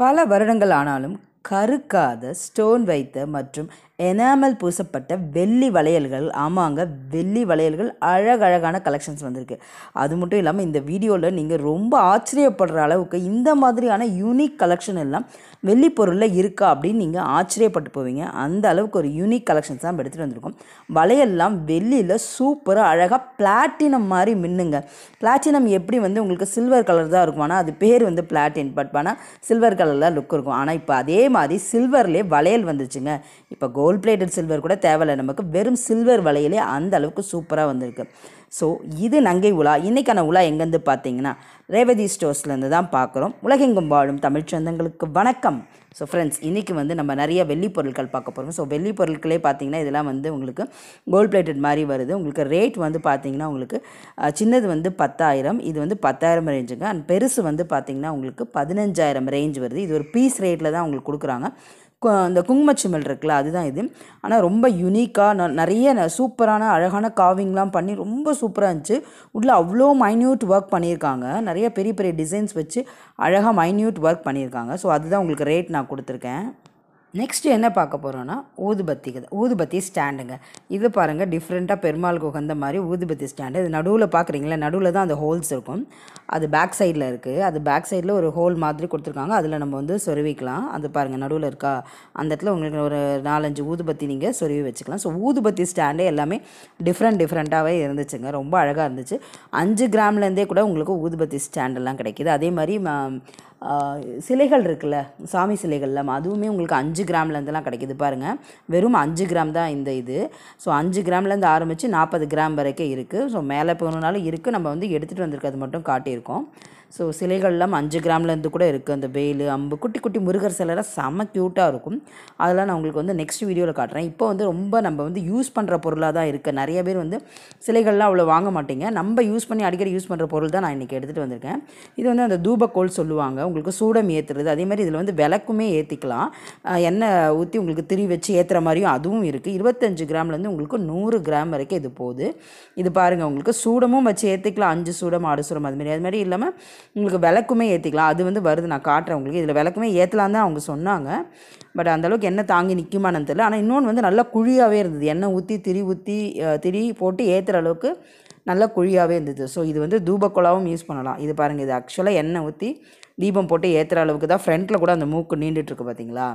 பல வருடங்கள் ஆனாலும் கருக்காத ஸ்டோன் வைத்த மற்றும் எனாமல் பூசப்பட்ட வெள்ளி வளையல்கள். ஆமாங்க, வெள்ளி வளையல்கள் அழகழகான கலெக்ஷன்ஸ் வந்திருக்கு. அது மட்டும் இல்லாமல் இந்த வீடியோவில் நீங்கள் ரொம்ப ஆச்சரியப்படுற அளவுக்கு இந்த மாதிரியான யூனிக் கலெக்ஷன் எல்லாம் வெள்ளி பொருளில் இருக்கா அப்படின்னு நீங்கள் ஆச்சரியப்பட்டு போவீங்க. அந்த அளவுக்கு ஒரு யூனிக் கலெக்ஷன்ஸ் தான் எடுத்துகிட்டு வந்திருக்கோம். வளையல்லாம் வெள்ளியில் சூப்பராக அழகாக பிளாட்டினம் மாதிரி மின்னுங்க. பிளாட்டினம் எப்படி உங்களுக்கு சில்வர் கலர் தான் இருக்கும், ஆனால் அது பேர் பிளாட்டின், பட் ஆனால் சில்வர் கலரில் லுக் இருக்கும். ஆனால் இப்போ அதே மாதிரி சில்வர்லேயே வளையல் வந்துச்சுங்க. இப்போ கோல்ட் பிளேட்டட் சில்வர் கூட தேவையில்லை, நமக்கு வெறும் சில்வர் வளையலே அந்த அளவுக்கு சூப்பராக வந்திருக்கு. ஸோ இது நங்கை உலா. இன்றைக்கான உலா எங்கேருந்து பார்த்தீங்கன்னா ரேவதி ஸ்டோர்ஸ்லேருந்து தான் பார்க்குறோம். உலகெங்கும் வாழும் தமிழ் சொந்தங்களுக்கு வணக்கம். ஸோ ஃப்ரெண்ட்ஸ், இன்றைக்கி நம்ம நிறைய வெள்ளி பொருட்கள் பார்க்க போகிறோம். ஸோ வெள்ளி பொருட்களே பார்த்தீங்கன்னா இதெல்லாம் உங்களுக்கு கோல்ட் பிளேட்டட் மாதிரி வருது. உங்களுக்கு ரேட் பார்த்தீங்கன்னா உங்களுக்கு சின்னது 10,000, இது 10,000 ரேஞ்சுங்க. அண்ட் பெருசு பார்த்தீங்கன்னா உங்களுக்கு 15,000 ரேஞ்ச் வருது. இது ஒரு பீஸ் ரேட்டில் தான் உங்களுக்கு கொடுக்குறாங்க. அந்த குங்குமச்சிமல் இருக்குல்ல, அதுதான் இது. ஆனால் ரொம்ப யூனிக்காக நிறைய சூப்பரான அழகான காவிங்லாம் பண்ணி ரொம்ப சூப்பராக இருந்துச்சு. உள்ளே அவ்வளோ மைன்யூட் ஒர்க் பண்ணியிருக்காங்க. நிறைய பெரிய பெரிய டிசைன்ஸ் வச்சு அழகாக மைன்யூட் ஒர்க் பண்ணியிருக்காங்க. ஸோ அதுதான் உங்களுக்கு ரேட் நான் கொடுத்துருக்கேன். நெக்ஸ்ட்டு என்ன பார்க்க போகிறோன்னா ஊதுபத்தி ஸ்டாண்டுங்க. இது பாருங்கள், டிஃப்ரெண்ட்டாக பெருமாளுக்கு உகந்த மாதிரி ஊதுபத்தி ஸ்டாண்டு. இது நடுவில் பார்க்குறீங்களா, நடுவில் தான் அந்த ஹோல்ஸ் இருக்கும். அது பேக் சைடில் இருக்குது. அது பேக் சைடில் ஒரு ஹோல் மாதிரி கொடுத்துருக்காங்க. அதில் நம்ம சொருவிக்கலாம். அது பாருங்கள், நடுவில் இருக்கா, அந்த இடத்துல உங்களுக்கு ஒரு 4-5 ஊதுபத்தி நீங்கள் சொருவி வச்சுக்கலாம். ஸோ ஊதுபத்தி ஸ்டாண்டே எல்லாமே டிஃப்ரெண்ட்டாகவே இருந்துச்சுங்க. ரொம்ப அழகாக இருந்துச்சு. 5 கிராம்லேருந்தே கூட உங்களுக்கு ஊதுபத்தி ஸ்டாண்டெல்லாம் கிடைக்கிது. அதே மாதிரி சிலைகள் இருக்குல்ல, சாமி சிலைகள்லாம், அதுவுமே உங்களுக்கு 5 கிராம்லேருந்துலாம் கிடைக்கிது. பாருங்கள், வெறும் 5 கிராம் தான் இந்த இது. ஸோ 5 கிராம்லேருந்து ஆரம்பித்து 40 கிராம் வரைக்கும் இருக்குது. ஸோ மேலே போகணுன்னாலும் இருக்குது. நம்ம எடுத்துகிட்டு வந்திருக்கிறது மட்டும் காட்டியிருக்கோம். ஸோ சிலைகள்லாம் 5 கிராம்லேருந்து கூட இருக்குது. அந்த வேல், அம்பு, குட்டி குட்டி முருகர் சிலைலாம் செம்ம க்யூட்டாக இருக்கும். அதெல்லாம் நான் உங்களுக்கு நெக்ஸ்ட் வீடியோவில் காட்டுறேன். இப்போ ரொம்ப நம்ம யூஸ் பண்ணுற பொருளாக தான் இருக்குது. நிறைய பேர் சிலைகள்லாம் அவ்வளோ வாங்க மாட்டீங்க. நம்ம யூஸ் பண்ணி அடிக்கடி யூஸ் பண்ணுற பொருள் தான் நான் இன்றைக்கி எடுத்துகிட்டு வந்திருக்கேன். இது அந்த தூபக்கோல் சொல்லுவாங்க. உங்களுக்கு சூடம் ஏற்றுறது. அதே மாதிரி இதில் விளக்குமே ஏற்றிக்கலாம். எண்ணெய் ஊற்றி உங்களுக்கு திரி வச்சு ஏற்றுற மாதிரியும் அதுவும் இருக்குது. 25 கிராம்லேருந்து உங்களுக்கு 100 கிராம் வரைக்கும் இது போகுது. இது பாருங்கள், உங்களுக்கு சூடமும் வச்சு ஏற்றிக்கலாம். 5 சூடம் 6 சூடம் அது மாதிரி இல்லாமல் உங்களுக்கு விளக்குமே ஏற்றிக்கலாம். அது வருது, நான் காட்டுறேன் உங்களுக்கு. இதில் விளக்குமே ஏற்றலாம் தான் அவங்க சொன்னாங்க. பட் அந்தளவுக்கு எண்ணெய் தாங்கி நிற்குமான்னு தெரியல. ஆனால் இன்னொன்று நல்லா குழியாகவே இருந்தது. எண்ணெய் ஊற்றி திரி போட்டு ஏற்றுற அளவுக்கு நல்லா குழியாகவே இருந்தது. ஸோ இது தூபக்கோலாவும் யூஸ் பண்ணலாம். இது பாருங்கள், இது ஆக்சுவலாக எண்ணெய் ஊற்றி தீபம் போட்டு ஏற்றுற அளவுக்கு தான். ஃப்ரண்ட்டில் கூட அந்த மூக்கு நீண்டுட்டுருக்கு பார்த்தீங்களா.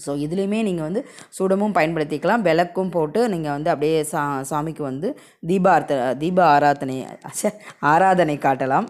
ஸோ இதுலேயுமே நீங்கள் சூடமும் பயன்படுத்திக்கலாம். விளக்கும் போட்டு நீங்கள் அப்படியே சாமிக்கு தீப ஆராதனை காட்டலாம்.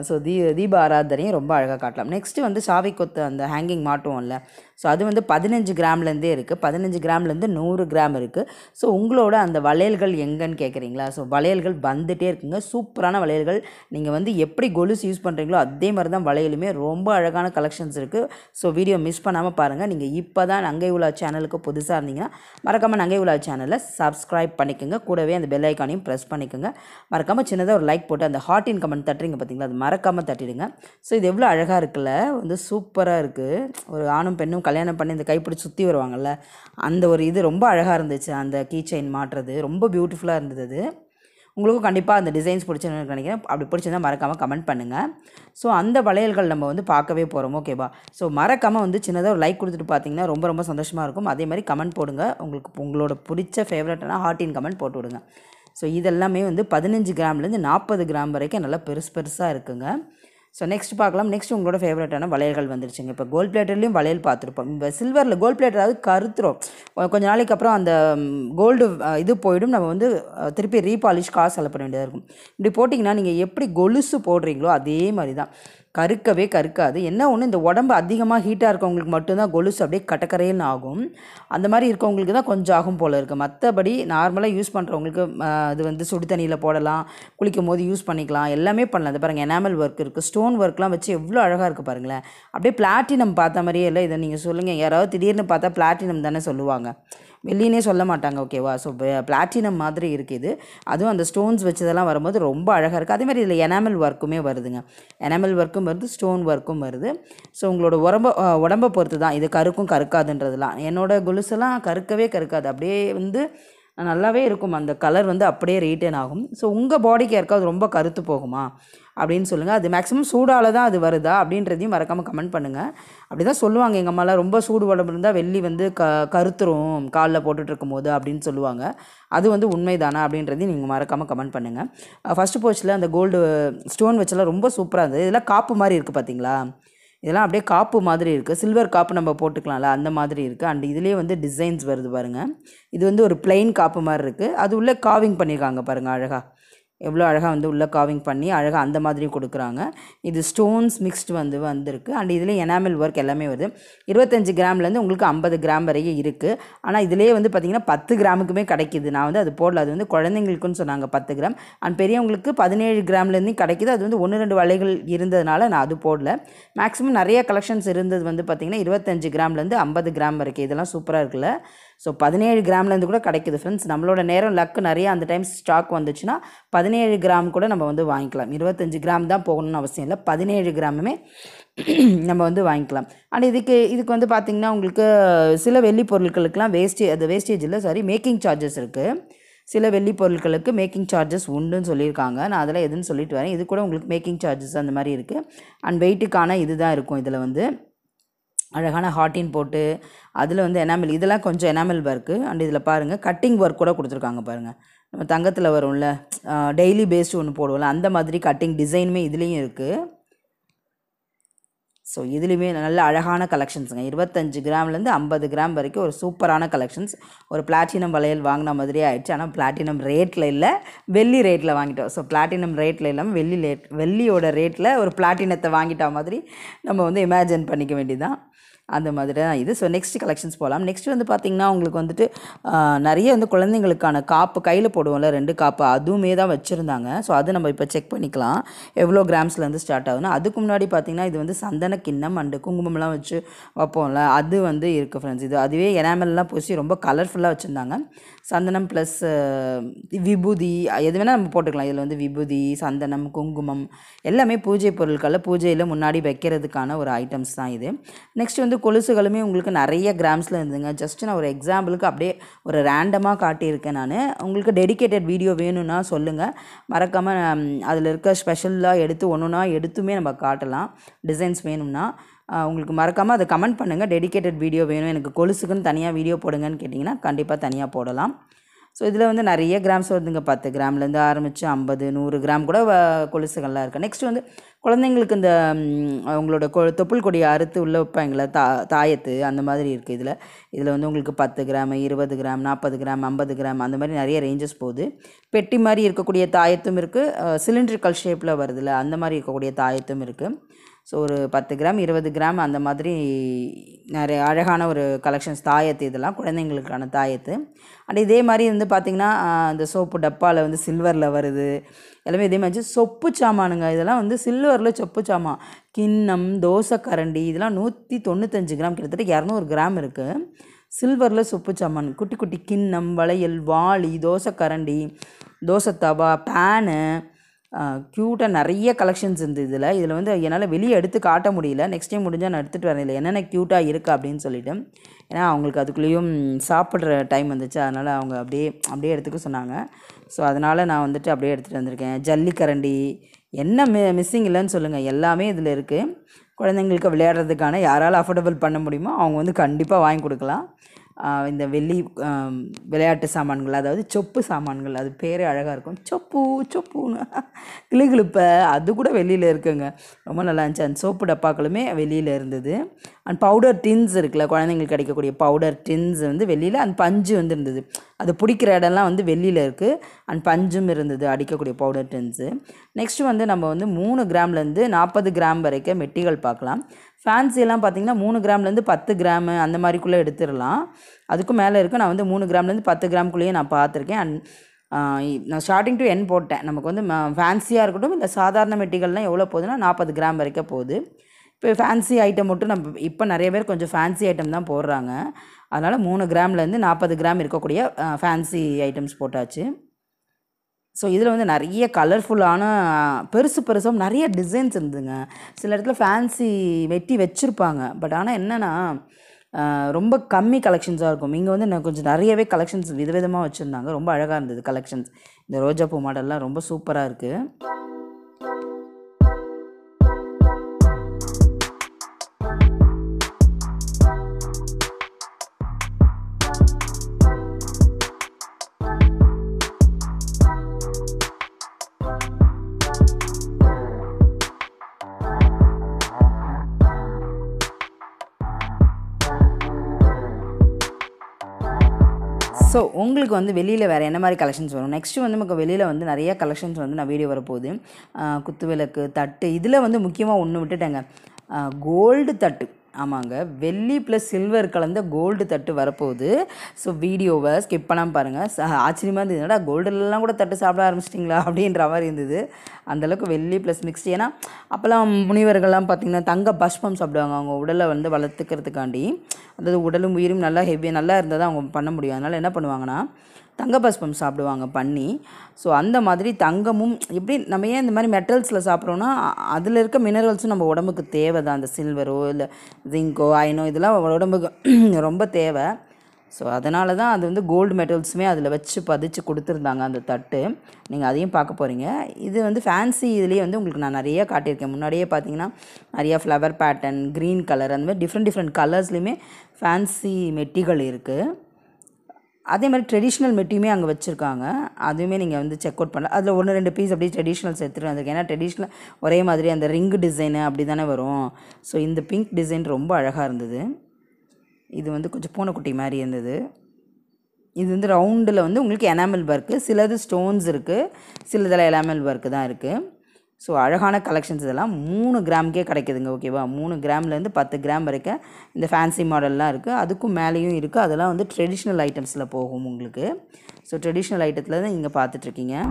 ஸோ தீப ஆராதனையும் ரொம்ப அழகாக காட்டலாம். நெக்ஸ்ட்டு சாவி கொத்து அந்த ஹேங்கிங் மாட்டுவோம்ல, ஸோ அது 15 கிராம்லேருந்தே இருக்குது. 15 கிராம்லேருந்து 100 கிராம் இருக்குது. ஸோ உங்களோட அந்த வளையல்கள் எங்கன்னு கேட்குறீங்களா? ஸோ வளையல்கள் வந்துகிட்டே இருக்குங்க. சூப்பரான வளையல்கள். நீங்கள் எப்படி கொலுசு யூஸ் பண்ணுறீங்களோ அதே மாதிரி தான் வளையலுமே. ரொம்ப அழகான கலெக்ஷன்ஸ் இருக்குது. ஸோ வீடியோ மிஸ் பண்ணாமல் பாருங்கள். நீங்கள் இப்போ தான் நங்கை உலா சேனலுக்கு புதுசாக இருந்தீங்கன்னா மறக்காமல் நங்கை உலா சேனலை சப்ஸ்கிரைப் பண்ணிக்கோங்க. கூடவே அந்த பெல் ஐக்கானையும் ப்ரெஸ் பண்ணிக்கோங்க. மறக்காமல் சின்னதாக ஒரு லைக் போட்டு அந்த ஹார்ட் இன் கமெண்ட் தட்டுறீங்க பார்த்தீங்களா, அது மறக்காமல் தட்டிடுங்க. ஸோ இது எவ்வளோ அழகாக இருக்குல்ல, சூப்பராக இருக்குது. ஒரு ஆணும் பெண்ணும் கல்யாணம் பண்ணி இந்த கைப்பிடிச்சு சுற்றி வருவாங்கள்ல, அந்த ஒரு இது ரொம்ப அழகாக இருந்துச்சு. அந்த கீ செயின் மாட்டுறது ரொம்ப பியூட்டிஃபுல்லாக இருந்தது. அது உங்களுக்கும் கண்டிப்பாக அந்த டிசைன்ஸ் பிடிச்சுன்னு நினைக்கிறேன். அப்படி பிடிச்சிருந்தா மறக்காமல் கமெண்ட் பண்ணுங்கள். ஸோ அந்த வளையல்கள் நம்ம பார்க்கவே போகிறோம். ஓகேவா? ஸோ மறக்காமல் சின்னதாக ஒரு லைக் கொடுத்துட்டு பார்த்தீங்கன்னா ரொம்ப ரொம்ப சந்தோஷமாக இருக்கும். அதே மாதிரி கமெண்ட் போடுங்க. உங்களோட பிடிச்ச ஃபேவரட்டான ஹார்ட் இன் கமெண்ட் போட்டு விடுங்க. ஸோ இதெல்லாமே 15 கிராம்லேருந்து 40 கிராம் வரைக்கும் நல்லா பெருசாக இருக்குங்க. ஸோ நெக்ஸ்ட் பார்க்கலாம். நெக்ஸ்ட் உங்களோட ஃபேவரட்டான வளையல்கள் வந்துருச்சுங்க. இப்போ கோல்ட் பிளேட்டர்லேயும் வளையல் பார்த்துருப்போம். இப்போ சில்வரில் கோல்ட் பிளேட்டர் அது கருத்துரும். கொஞ்சம் நாளைக்கு அப்புறம் அந்த கோல்டு இது போய்டும். நம்ம திருப்பி ரீபாலிஷ் காசு செலவு பண்ண வேண்டியதாக இருக்கும். இப்படி போட்டிங்கன்னா நீங்கள் எப்படி கொலுசு போடுறீங்களோ அதே மாதிரி தான், கருக்கவே கருக்காது. என்ன ஒன்று, இந்த உடம்பு அதிகமாக ஹீட்டாக இருக்கவங்களுக்கு மட்டும்தான் கொலுசு அப்படியே கட்டக்கரைன்னு ஆகும். அந்த மாதிரி இருக்கவங்களுக்கு தான் கொஞ்சம் ஆகும் போல் இருக்குது. மற்றபடி நார்மலாக யூஸ் பண்ணுறவங்களுக்கு இது சுடு தண்ணியில் போடலாம், குளிக்கும் போது யூஸ் பண்ணிக்கலாம், எல்லாமே பண்ணலாம். அது பாருங்கள், எனாமல் ஒர்க் இருக்குது, ஸ்டோன் ஒர்க்லாம் வச்சு எவ்வளோ அழகாக இருக்குது பாருங்களேன். அப்படியே பிளாட்டினம் பார்த்த மாதிரியே இல்லை. இதை நீங்கள் சொல்லுங்கள், யாராவது திடீர்னு பார்த்தா பிளாட்டினம் தானே சொல்லுவாங்க, வெள்ளினே சொல்ல மாட்டாங்க. ஓகேவா? ஸோ பிளாட்டினம் மாதிரி இருக்குது. அதுவும் அந்த ஸ்டோன்ஸ் வச்சதெல்லாம் வரும்போது ரொம்ப அழகாக இருக்குது. அதே மாதிரி இதில் எனாமல் ஒர்க்குமே வருதுங்க. எனாமல் ஒர்க்கும் வருது, ஸ்டோன் ஒர்க்கும் வருது. ஸோ உங்களோட உடம்பை பொறுத்து தான் இது கருக்கும் கருக்காதுன்றதுலாம். என்னோடய கொலுசெல்லாம் கருக்கவே கருக்காது. அப்படியே நல்லாவே இருக்கும். அந்த கலர் அப்படியே ரீட்டைன் ஆகும். ஸோ உங்கள் பாடிக்கு யாருக்காவது ரொம்ப கருத்து போகுமா, அப்படின்னு சொல்லுங்கள். அது மேக்ஸிமம் சூடால் தான் அது வருதா அப்படின்றதையும் மறக்காமல் கமெண்ட் பண்ணுங்கள். அப்படி தான் சொல்லுவாங்க எங்கள் அம்மாலாம், ரொம்ப சூடு உடம்பு இருந்தால் வெள்ளி வந்து கருத்துரும் காலில் போட்டுட்ருக்கும் போது அப்படின்னு சொல்லுவாங்க. அது வந்து உண்மைதானா அப்படின்றதையும் நீங்கள் மறக்காமல் கமெண்ட் பண்ணுங்கள். ஃபஸ்ட்டு போச்சில் அந்த கோல்டு ஸ்டோன் வச்செல்லாம் ரொம்ப சூப்பராக இருந்தது. இதெல்லாம் காப்பு மாதிரி இருக்குது பார்த்தீங்களா, இதெல்லாம் அப்படியே காப்பு மாதிரி இருக்குது. சில்வர் காப்பு நம்ம போட்டுக்கலாம்ல, அந்த மாதிரி இருக்குது. அண்ட் இதுலேயே வந்து டிசைன்ஸ் வருது பாருங்கள். இது வந்து ஒரு பிளெயின் காப்பு மாதிரி இருக்குது. அது உள்ளே காவிங் பண்ணியிருக்காங்க பாருங்கள், அழகாக எவ்வளோ அழகாக வந்து உள்ளே காவிங் பண்ணி அழகாக அந்த மாதிரியும் கொடுக்குறாங்க. இது ஸ்டோன்ஸ் மிக்ஸ்டு வந்திருக்கு. அண்ட் இதில் எனாமல் ஒர்க் எல்லாமே வருது. 25 கிராம்லேருந்து உங்களுக்கு 50 கிராம் வரைக்கும் இருக்குது. ஆனால் இதிலே வந்து பார்த்திங்கன்னா 10 கிராமுக்குமே கிடைக்கிது. நான் வந்து அது போடல, அது வந்து குழந்தைங்களுக்குன்னு சொன்னாங்க 10 கிராம். அண்ட் பெரியவங்களுக்கு 17 கிராம்லேருந்து கிடைக்கிது. அது வந்து 1-2 வளைகள் இருந்ததுனால நான் அது போடல. மேக்ஸிமம் நிறைய கலெக்ஷன்ஸ் இருந்தது வந்து பார்த்திங்கன்னா 25 கிராம்லேருந்து 50 கிராம் வரைக்கும். இதெல்லாம் சூப்பராக இருக்குல்ல. ஸோ 17 கிராம்லேருந்து கூட கிடைக்குது ஃப்ரெண்ட்ஸ். நம்மளோட நேரம் லக்கு நிறைய அந்த டைம் ஸ்டாக் வந்துச்சுன்னா 17 கிராம் கூட நம்ம வந்து வாங்கிக்கலாம். 25 கிராம் தான் போகணும்னு அவசியம் இல்லை, 17 கிராமுமே நம்ம வந்து வாங்கிக்கலாம். அண்ட் இதுக்கு வந்து பார்த்திங்கன்னா உங்களுக்கு சில வெள்ளி பொருட்களுக்கெல்லாம் வேஸ்டேஜ் இல்லை, சாரி, மேக்கிங் சார்ஜஸ் இருக்குது. சில வெள்ளி பொருட்களுக்கு மேக்கிங் சார்ஜஸ் உண்டுன்னு சொல்லியிருக்காங்க. நான் அதெல்லாம் எதுன்னு சொல்லிட்டு வரேன். இது கூட உங்களுக்கு மேக்கிங் சார்ஜஸ் அந்த மாதிரி இருக்குது. அண்ட் வெயிட்டுக்கான இது தான் இருக்கும். இதில் வந்து அழகான ஹாட்டின் போட்டு அதில் வந்து எனாமல், இதெல்லாம் கொஞ்சம் எனாமல் ஒர்க்கு. அண்ட் இதில் பாருங்கள் கட்டிங் ஒர்க் கூட கொடுத்துருக்காங்க பாருங்கள். நம்ம தங்கத்தில் வரும்ல, டெய்லி பேஸ்டு ஒன்று போடுவோம்ல, அந்த மாதிரி கட்டிங் டிசைனுமே இதுலேயும் இருக்குது. ஸோ இதுலேயுமே நல்ல அழகான கலெக்ஷன்ஸுங்க. 25 கிராம்லேருந்து 50 கிராம் வரைக்கும் ஒரு சூப்பரான கலெக்ஷன்ஸ். ஒரு பிளாட்டினம் வளையல் வாங்கின மாதிரியே ஆயிடுச்சு. ஆனால் பிளாட்டினம் ரேட்டில் இல்லை, வெள்ளி ரேட்டில் வாங்கிட்டோம். ஸோ பிளாட்டினம் ரேட்டில் இல்லாமல் வெள்ளியோட ரேட்டில் ஒரு பிளாட்டினத்தை வாங்கிட்ட மாதிரி நம்ம வந்து இமேஜின் பண்ணிக்க வேண்டியதான். அந்த மாதிரி தான் இது. ஸோ நெக்ஸ்ட் கலெக்ஷன்ஸ் போகலாம். நெக்ஸ்ட் வந்து பார்த்திங்கன்னா உங்களுக்கு வந்துட்டு நிறைய வந்து குழந்தைங்களுக்கான காப்பு கையில் போடுவோம்ல, 2 காப்பு, அதுவுமே தான் வச்சுருந்தாங்க. ஸோ அது நம்ம இப்போ செக் பண்ணிக்கலாம் எவ்வளோ கிராம்ஸ்லேருந்து ஸ்டார்ட் ஆகுதுன்னா. அதுக்கு முன்னாடி பார்த்திங்கன்னா இது வந்து சந்தன கிண்ணம் அண்டு குங்குமம்லாம் வச்சு வைப்போம்ல, அது வந்து இருக்குது ஃப்ரெண்ட்ஸ். அதுவே எனாமல்லாம் பூசி ரொம்ப கலர்ஃபுல்லாக வச்சுருந்தாங்க. சந்தனம் ப்ளஸ் விபூதி எது வேணால் நம்ம போட்டுக்கலாம். இதில் வந்து விபூதி, சந்தனம், குங்குமம் எல்லாமே பூஜை பொருட்களில் பூஜையில் முன்னாடி வைக்கிறதுக்கான ஒரு ஐட்டம்ஸ் தான் இது. நெக்ஸ்ட் வந்து கொலுசுகளுமே உங்களுக்கு நிறைய கிராம்ஸில் இருந்துங்க. ஜஸ்ட் நான் ஒரு எக்ஸாம்பிளுக்கு அப்படியே ஒரு ரேண்டமாக காட்டியிருக்கேன் நான். உங்களுக்கு டெடிக்கேட்டட் வீடியோ வேணும்னா சொல்லுங்கள், மறக்காமல் அதில் இருக்க ஸ்பெஷலாக எடுத்துமே நம்ம காட்டலாம். டிசைன்ஸ் வேணும்னா உங்களுக்கு மறக்காமல் அதை கமெண்ட் பண்ணுங்கள். டெடிக்கேட்டட் வீடியோ வேணும், எனக்கு கொலுசுக்குன்னு தனியாக வீடியோ போடுங்கன்னு கேட்டிங்கன்னா கண்டிப்பாக தனியாக போடலாம். ஸோ இதில் வந்து நிறைய கிராம்ஸ் வருதுங்க. 10 கிராம்லேருந்து ஆரம்பித்து 50, 100 கிராம் கூட கொலுசுகள்லாம் இருக்குது. நெக்ஸ்ட் வந்து குழந்தைங்களுக்கு இந்த அவங்களோட தொப்புள் கொடியை அறுத்து உள்ளே வைப்பாங்களே தாயத்து, அந்த மாதிரி இருக்குது. இதில் வந்து உங்களுக்கு 10 கிராம், 20 கிராம், 40 கிராம், 50 கிராம் அந்த மாதிரி நிறைய ரேஞ்சஸ் போகுது. பெட்டி மாதிரி இருக்கக்கூடிய தாயத்தும் இருக்குது, சிலிண்ட்ரிக்கல் ஷேப்பில் வருதுல்ல அந்த மாதிரி இருக்கக்கூடிய தாயத்தும் இருக்குது. ஸோ ஒரு 10 கிராம், 20 கிராம் அந்த மாதிரி நிறைய அழகான ஒரு கலெக்ஷன்ஸ் தாயத்து, இதெல்லாம் குழந்தைங்களுக்கான தாயத்து. அண்ட் இதே மாதிரி வந்து பார்த்திங்கன்னா இந்த சோப்பு டப்பாவில் வந்து சில்வரில் வருது எல்லாமே. இதே மாதிரி சொப்பு சாமானுங்க, இதெல்லாம் வந்து சில்வரில் சொப்பு சாமான், கிண்ணம், தோசை கரண்டி, இதெல்லாம் 195 கிராம், கிட்டத்தட்ட 200 கிராம் இருக்குது. சில்வரில் சொப்பு சாமான், குட்டி குட்டி கிண்ணம், வளையல், வாளி, தோசை கரண்டி, தோசை தவா, பேனு, க்யூட்டாக நிறைய கலெக்ஷன்ஸ் இருந்தது. இதில் வந்து என்னால் வெளியே எடுத்து காட்ட முடியல. நெக்ஸ்ட் டைம் முடிஞ்சால் நான் எடுத்துகிட்டு வரேன் இல்லை என்னென்ன க்யூட்டாக இருக்குது அப்படின்னு சொல்லிவிட்டு. ஏன்னா அவங்களுக்கு அதுக்குள்ளேயும் சாப்பிட்ற டைம் வந்துச்சு, அதனால் அவங்க அப்படியே எடுத்துக்க சொன்னாங்க. ஸோ அதனால் நான் வந்துட்டு அப்படியே எடுத்துகிட்டு வந்திருக்கேன். ஜல்லிக்கரண்டி, என்ன மிஸ்ஸிங் இல்லைன்னு சொல்லுங்கள், எல்லாமே இதில் இருக்குது. குழந்தைங்களுக்கு விளையாடுறதுக்கான யாரால் அஃபோர்டபுள் பண்ண முடியுமோ அவங்க வந்து கண்டிப்பாக வாங்கி கொடுக்கலாம். இந்த வெள்ளி விளையாட்டு சாமான்கள், அதாவது சொப்பு சாமான்கள், அது பேரே அழகாக இருக்கும், சொப்புன்னு கிளுகிளுப்பை, அது கூட வெளியில் இருக்குங்க, ரொம்ப நல்லா இருந்துச்சு. அந்த சோப்பு டப்பாக்களுமே வெளியில் இருந்தது. அண்ட் பவுடர் டின்ஸ் இருக்குல்ல, குழந்தைங்களுக்கு கிடைக்கக்கூடிய பவுடர் டின்ஸ் வந்து வெளியில், அந்த பஞ்சு வந்து இருந்தது, அது பிடிக்கிற இடம்லாம் வந்து வெளியில் இருக்குது. அண்ட் பஞ்சும் இருந்தது, அடிக்கக்கூடிய பவுடர் டின்ஸு. நெக்ஸ்ட்டு வந்து நம்ம வந்து 3 கிராம்லேருந்து 40 கிராம் வரைக்கும் மெட்டிகள் பார்க்கலாம். ஃபேன்சியெல்லாம் பார்த்திங்கன்னா 3 கிராம்லேருந்து 10 கிராமு அந்த மாதிரிக்குள்ளே எடுத்துடலாம். அதுக்கும் மேலே இருக்குது. நான் வந்து 3 கிராம்லேருந்து 10 கிராமுக்குள்ளேயே நான் பார்த்துருக்கேன். அண்ட் நான் ஸ்டார்டிங் டு என் போட்டேன். நமக்கு வந்து ஃபேன்சியாக இருக்கட்டும் இல்லை சாதாரண மெட்டிகள்லாம் எவ்வளோ போகுதுன்னா 40 கிராம் வரைக்கும் போகுது. இப்போ ஃபேன்சி ஐட்டம் மட்டும் நம்ம இப்போ நிறைய பேர் கொஞ்சம் ஃபேன்சி ஐட்டம் தான் போடுறாங்க. அதனால் 3 கிராம்லேருந்து 40 கிராம் இருக்கக்கூடிய ஃபேன்சி ஐட்டம்ஸ் போட்டாச்சு. ஸோ இதில் வந்து நிறைய கலர்ஃபுல்லான பெருசாக நிறைய டிசைன்ஸ் இருந்துங்க. சில இடத்துல ஃபேன்சி வெட்டி வச்சுருப்பாங்க, பட் ஆனால் என்னென்னா ரொம்ப கம்மி கலெக்ஷன்ஸாக இருக்கும். இங்கே வந்து நான் கொஞ்சம் நிறையவே கலெக்ஷன்ஸ் விதவிதமாக வச்சுருந்தாங்க, ரொம்ப அழகாக இருந்தது கலெக்ஷன்ஸ். இந்த ரோஜா பூ மாடல்லாம் ரொம்ப சூப்பராக இருக்குது. ஸோ உங்களுக்கு வந்து வெளியில் வேறு என்ன மாதிரி கலெக்ஷன்ஸ் வரும்? நெக்ஸ்ட்டு வந்து நமக்கு வெளியில் வந்து நிறைய கலெக்ஷன்ஸ் வந்து நான் வீடியோ வரப்போகுது. குத்து விளக்கு, தட்டு, இதில் வந்து முக்கியமாக ஒன்று விட்டுட்டேங்க, கோல்டு தட்டு. ஆமாங்க, வெள்ளி ப்ளஸ் சில்வர் கலந்த கோல்டு தட்டு வரப்போகுது. ஸோ வீடியோவை ஸ்கிப் பண்ணாமல் பாருங்கள். ஆச்சரியமாக இருந்தது, என்னடா கோல்டுலலாம் கூட தட்டு சாப்பிட ஆரம்பிச்சிட்டிங்களா அப்படின்ற மாதிரி இருந்தது. அந்தளவுக்கு வெள்ளி ப்ளஸ் மிக்ஸ்டு. ஏன்னா அப்போல்லாம் முனிவர்கள்லாம் பார்த்திங்கன்னா தங்க பஷ்பம் சாப்பிடுவாங்க, அவங்க உடலை வந்து வளர்த்துக்கிறதுக்காண்டி. அதாவது உடலும் உயிரும் நல்லா ஹெவியாக நல்லா இருந்தால் தான் அவங்க பண்ண முடியும். அதனால் என்ன பண்ணுவாங்கன்னா தங்க பஸ்பம் சாப்பிடுவாங்க பண்ணி. ஸோ அந்த மாதிரி தங்கமும் எப்படி நம்ம ஏன் இந்த மாதிரி மெட்டல்ஸில் சாப்பிட்றோன்னா அதில் இருக்க மினரல்ஸும் நம்ம உடம்புக்கு தேவை தான். அந்த சில்வரோ இல்லை ஜிங்கோ அயனோ இதெல்லாம் உடம்புக்கு ரொம்ப தேவை. ஸோ அதனால தான் அது வந்து கோல்டு மெட்டல்ஸுமே அதில் வச்சு பதிச்சு கொடுத்துருந்தாங்க அந்த தட்டு. நீங்கள் அதையும் பார்க்க போகிறீங்க. இது வந்து ஃபேன்சி இதுலேயே வந்து உங்களுக்கு நான் நிறைய காட்டியிருக்கேன். முன்னாடியே பார்த்தீங்கன்னா நிறையா ஃப்ளவர் பேட்டர்ன், க்ரீன் கலர், அந்த மாதிரி டிஃப்ரெண்ட் கலர்ஸ்லேயுமே ஃபேன்சி மெட்டிகள் இருக்குது. அதே மாதிரி ட்ரெடிஷ்னல் மெட்டியுமே அங்கே வச்சுருக்காங்க. அதுவுமே நீங்கள் வந்து செக் அவுட் பண்ணலாம். அதில் 1-2 பீஸ் அப்படியே ட்ரெடிஷ்னல்ஸ் எடுத்துகிட்டு வந்திருக்கேன். ஏன்னா ட்ரெடிஷ்னல் ஒரே மாதிரி அந்த ரிங்கு டிசைனு அப்படி தானே வரும். ஸோ இந்த பிங்க் டிசைன் ரொம்ப அழகாக இருந்தது. இது வந்து கொஞ்சம் பூனைக்குட்டி மாதிரி இருந்தது. இது வந்து ரவுண்டில் வந்து உங்களுக்கு எனாமல் ஒர்க்கு, சிலது ஸ்டோன்ஸ் இருக்குது, சிலதில் எனாமல் ஒர்க்கு தான் இருக்குது. ஸோ அழகான கலெக்ஷன்ஸ் இதெல்லாம் 3 கிராமுக்கே கிடைக்குதுங்க. ஓகேவா, 3 கிராம்லேருந்து 10 கிராம் வரைக்கும் இந்த ஃபேன்சி மாடல்லாம் இருக்குது. அதுக்கும் மேலேயும் இருக்குது. அதெல்லாம் வந்து ட்ரெடிஷ்னல் ஐட்டம்ஸில் போகும் உங்களுக்கு. ஸோ ட்ரெடிஷ்னல் ஐட்டத்தில் தான் நீங்கள் பார்த்துட்ருக்கீங்க.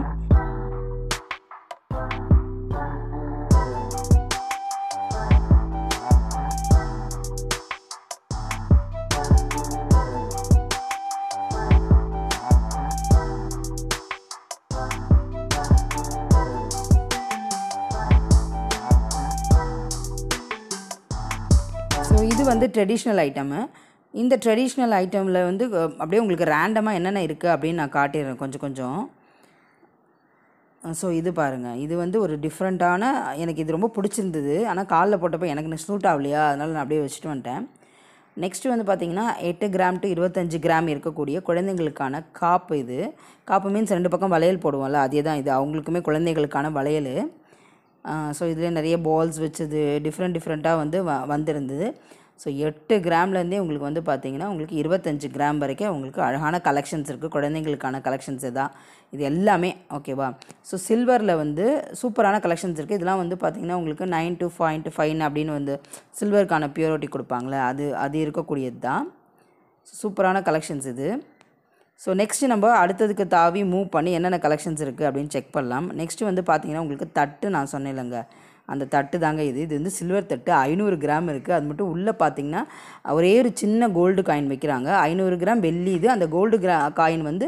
ஸோ இது வந்து ட்ரெடிஷ்னல் ஐட்டமு. இந்த ட்ரெடிஷ்னல் ஐட்டமில் வந்து அப்படியே உங்களுக்கு ரேண்டமாக என்னென்ன இருக்குது அப்படின்னு நான் காட்டிடுறேன் கொஞ்சம். ஸோ இது பாருங்கள், இது வந்து ஒரு டிஃப்ரெண்ட்டான, எனக்கு இது ரொம்ப பிடிச்சிருந்தது. ஆனால் காலில் போட்டப்போ எனக்கு சூட் ஆகலையா, அதனால் நான் அப்படியே வச்சுட்டு வந்துட்டேன். நெக்ஸ்ட்டு வந்து பார்த்திங்கன்னா 8 கிராம் டு 25 கிராம் இருக்கக்கூடிய குழந்தைங்களுக்கான காப்பு. இது காப்பு மீன்ஸ் 2 பக்கம் வளையல் போடுவோம்ல, அதே தான் இது. அவங்களுக்குமே குழந்தைகளுக்கான வளையல். ஸோ இதில் நிறைய பால்ஸ் வச்சது டிஃப்ரெண்ட்டாக வந்து வந்திருந்தது. ஸோ 8 கிராம்லேருந்தே உங்களுக்கு வந்து பார்த்திங்கன்னா உங்களுக்கு 25 கிராம் வரைக்கும் உங்களுக்கு அழகான கலெக்ஷன்ஸ் இருக்குது. குழந்தைங்களுக்கான கலெக்ஷன்ஸு தான் இது எல்லாமே. ஓகேவா, ஸோ சில்வரில் வந்து சூப்பரான கலெக்ஷன்ஸ் இருக்குது. இதெல்லாம் வந்து பார்த்திங்கன்னா உங்களுக்கு 9.5 அப்படின்னு வந்து சில்வருக்கான பியூரிட்டி கொடுப்பாங்களே, அது இருக்கக்கூடியது தான். சூப்பரான கலெக்ஷன்ஸ் இது. ஸோ நெக்ஸ்ட்டு நம்ம அடுத்ததுக்கு தாவி மூவ் பண்ணி என்னென்ன கலெக்ஷன்ஸ் இருக்குது அப்படின்னு செக் பண்ணலாம். நெக்ஸ்ட்டு வந்து பார்த்திங்கன்னா உங்களுக்கு தட்டு நான் சொன்னேன் இல்லைங்க, அந்த தட்டு தாங்க இது. இது வந்து சில்வர் தட்டு 500 கிராம் இருக்குது. அது மட்டும் உள்ளே பார்த்திங்கன்னா ஒரே ஒரு சின்ன கோல்டு காயின் வைக்கிறாங்க. 500 கிராம் வெள்ளி இது. அந்த கோல்டு காயின் வந்து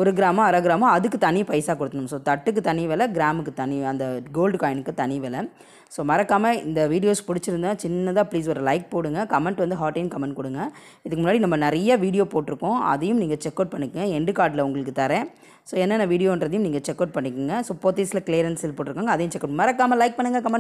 1 கிராமோ 1/2 கிராமோ அதுக்கு தனி பைசா கொடுக்கணும். ஸோ தட்டுக்கு தனி விலை, கிராமுக்கு தனி, அந்த கோல்டு காயினுக்கு தனி விலை. ஸோ மறக்காமல் இந்த வீடியோஸ் பிடிச்சிருந்தா சின்னதாக ப்ளீஸ் ஒரு லைக் போடுங்க. கமெண்ட் வந்து ஹாட்டையும் கமெண்ட் கொடுங்க. இதுக்கு முன்னாடி நம்ம நிறைய வீடியோ போட்டிருக்கோம், அதையும் நீங்கள் செக் அவுட் பண்ணிக்கோங்க. எண்டு கார்டில் உங்களுக்கு தரேன். ஸோ என்னென்ன வீடியோன்றதையும் நீங்கள் செக் அவுட் பண்ணிக்கோங்க. ஸோ போத்தீஸில் கிளியரன்ஸ் போட்டிருக்காங்க, அதையும் செக் அவுட். மறக்காமல் லைக் பண்ணுங்கள், கமெண்ட்